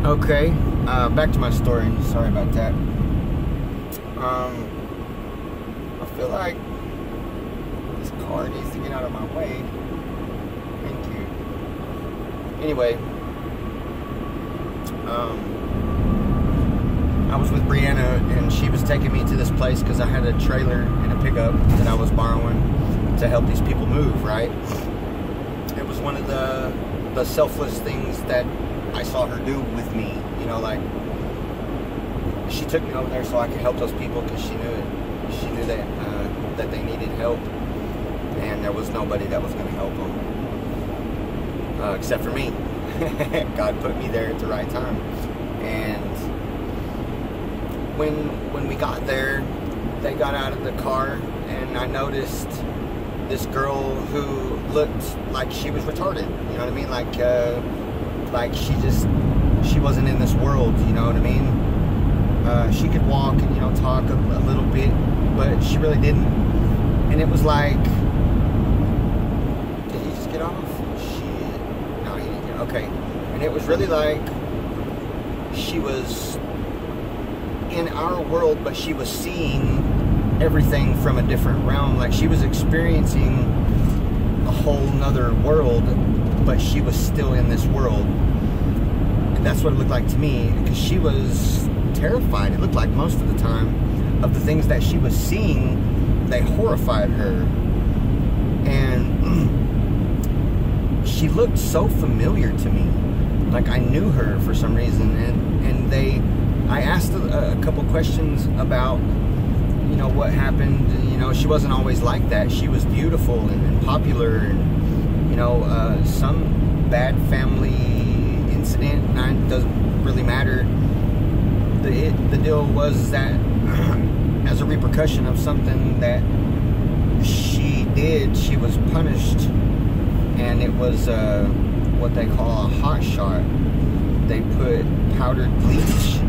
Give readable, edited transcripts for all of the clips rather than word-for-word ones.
Okay, back to my story. Sorry about that. I feel like this car needs to get out of my way. Thank you. Anyway, I was with Brianna, and she was taking me to this place because I had a trailer and a pickup that I was borrowing to help these people move, right? It was one of the selfless things that I saw her do with me, you know, like, she took me over there so I could help those people because she knew that they needed help, and there was nobody that was going to help them, except for me. God put me there at the right time. And when we got there, they got out of the car, and I noticed this girl who looked like she was retarded, you know what I mean? Like she wasn't in this world, you know what I mean? She could walk and, you know, talk a little bit, but she really didn't. And it was like, did he just get off? Shit. No, he didn't get off. Okay. And it was really like she was in our world, but she was seeing everything from a different realm. Like, she was experiencing a whole nother world, but she was still in this world. And that's what it looked like to me, because she was terrified. It looked like most of the time of the things that she was seeing, they horrified her. And she looked so familiar to me, like I knew her for some reason. And I asked a couple questions about, you know, what happened. You know, she wasn't always like that. She was beautiful and popular, and, you know, some bad family incident, and it doesn't really matter. The deal was that as a repercussion of something that she did, she was punished, and it was what they call a hot shot. They put powdered bleach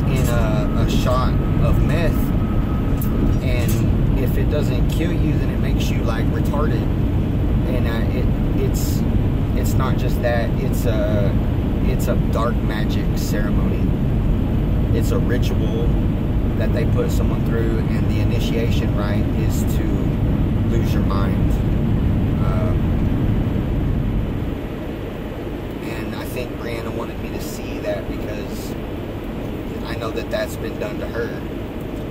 in a shot of meth, and if it doesn't kill you, then it makes you like retarded. And it's not just that, it's a dark magic ceremony. It's a ritual that they put someone through, and the initiation rite is to lose your mind. And I think Brianna wanted me to see that, because I know that that's been done to her.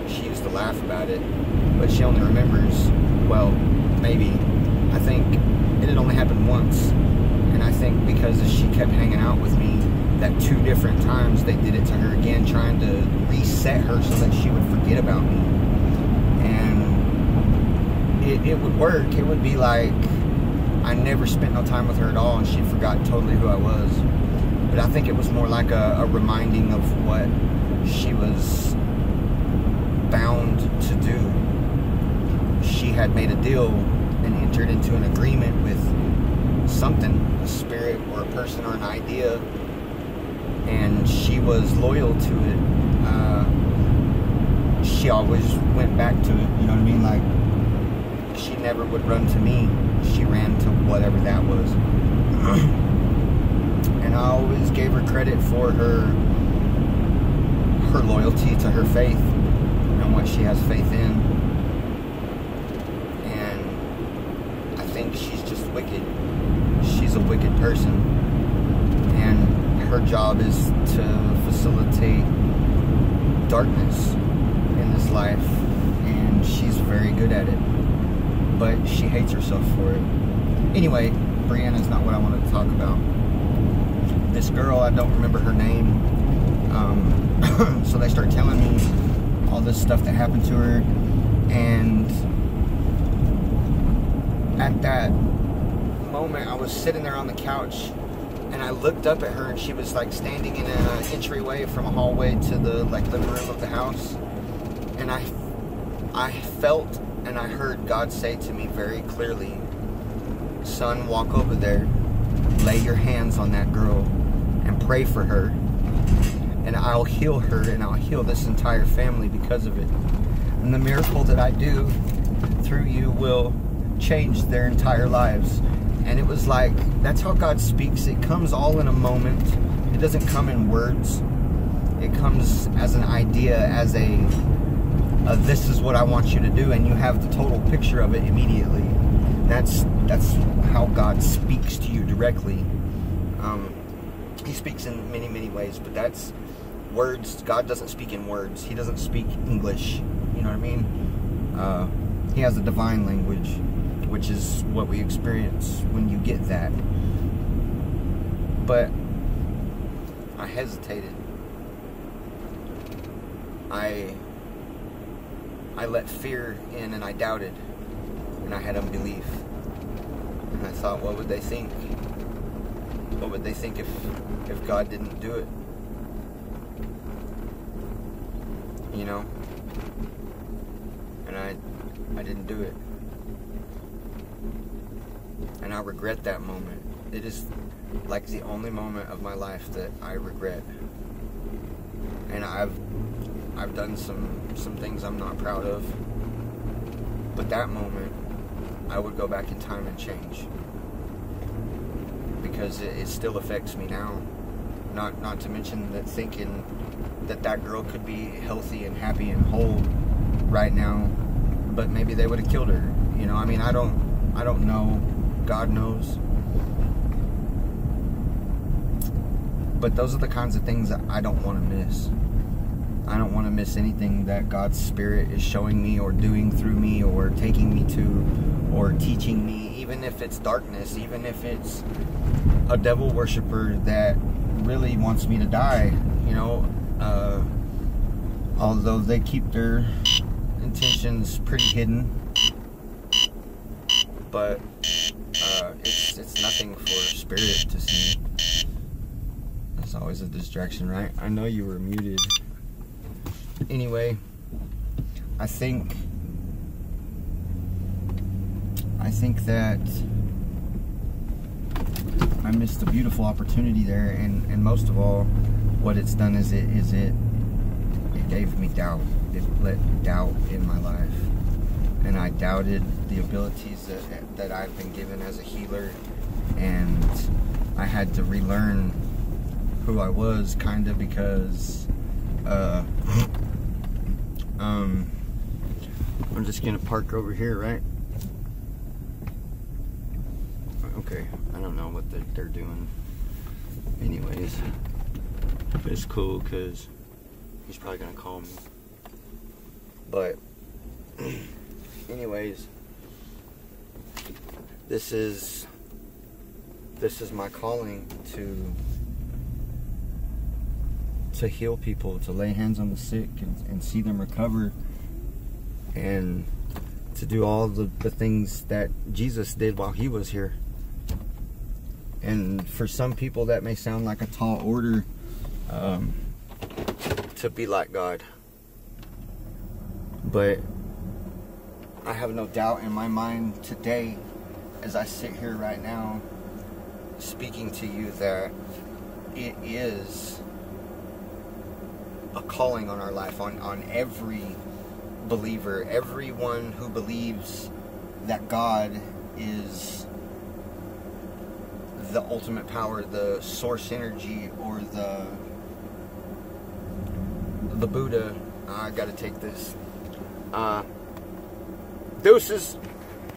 She used to laugh about it, but she only remembers, well, maybe, I think it had only happened once. And I think because she kept hanging out with me, that 2 different times they did it to her again, trying to reset her so that she would forget about me. And it would work. It would be like I never spent no time with her at all, and she forgot totally who I was. But I think it was more like a reminding of what she was bound to do. She had made a deal and entered into an agreement with something, a spirit or a person or an idea, and she was loyal to it. She always went back to it, you know what I mean? Like, she never would run to me. She ran to whatever that was. And I always gave her credit for her loyalty to her faith and what she has faith in. And I think she's just wicked. She's a wicked person, and her job is to facilitate darkness in this life, and she's very good at it, but she hates herself for it. Anyway, Brianna's not what I wanted to talk about. This girl, I don't remember her name, so they start telling me all this stuff that happened to her, and at that moment I was sitting there on the couch, and I looked up at her, and she was like standing in an entryway from a hallway to the like living room of the house, and I felt and I heard God say to me very clearly, "Son, walk over there, lay your hands on that girl, and pray for her, and I'll heal her, and I'll heal this entire family because of it. And the miracle that I do through you will change their entire lives." And it was like, that's how God speaks. It comes all in a moment. It doesn't come in words. It comes as an idea, as a this is what I want you to do, and you have the total picture of it immediately. That's how God speaks to you directly. He speaks in many, many ways, but that's words. God doesn't speak in words. He doesn't speak English. You know what I mean? He has a divine language, which is what we experience when you get that. But I hesitated. I let fear in, and I doubted, and I had unbelief. And I thought, what would they think? What would they think if God didn't do it? You know? And I didn't do it. And I regret that moment. It is like the only moment of my life that I regret. And I've done some things I'm not proud of. But that moment, I would go back in time and change. Because it still affects me now. Not to mention that thinking that girl could be healthy and happy and whole right now, but maybe they would have killed her. You know, I mean, I don't know. God knows. But those are the kinds of things that I don't want to miss. I don't want to miss anything that God's Spirit is showing me or doing through me or taking me to or teaching me, even if it's darkness, even if it's a devil worshiper that really wants me to die, you know, although they keep their intentions pretty hidden, but it's nothing for Spirit to see. That's always a distraction, right? I know you were muted. Anyway, I think that I missed a beautiful opportunity there, and most of all, what it's done is it gave me doubt. It let doubt in my life, and I doubted the abilities that I've been given as a healer, and I had to relearn who I was, kind of, because I'm just gonna park over here, right? Okay, I don't know what they're doing. Anyways, but it's cool because he's probably gonna call me. But anyways, this is my calling to heal people, to lay hands on the sick and see them recover, and to do all the things that Jesus did while he was here. And for some people that may sound like a tall order, to be like God. But I have no doubt in my mind today, as I sit here right now speaking to you, that it is a calling on our life, on every believer, everyone who believes that God is the ultimate power, the source energy, or the Buddha. I gotta take this. Deuces.